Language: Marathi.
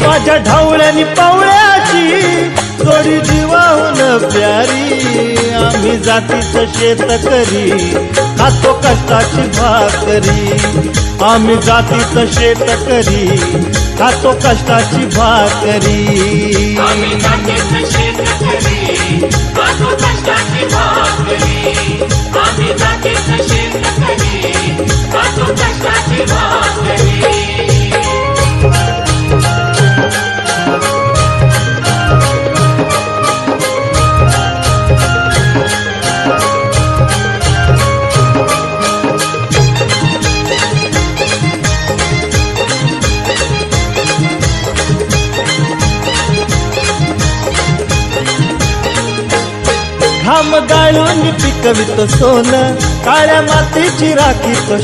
माझ्या ढवळ्यानी पावळ्याची जोडी जीवाहून प्यारी आम्ही जातीचं शेतकरी खातो कष्टाची भाकरी आम्ही जातीचं शेतकरी खातो कष्टाची भाकरी आम्ही जातीचं शेतकरी खातो कष्टाची भाकरी आम्ही जातीचं शेतकरी खातो कष्टाची भाकरी घाम गाळून पिकवितो सोनं काळ्या मातीची राखीतो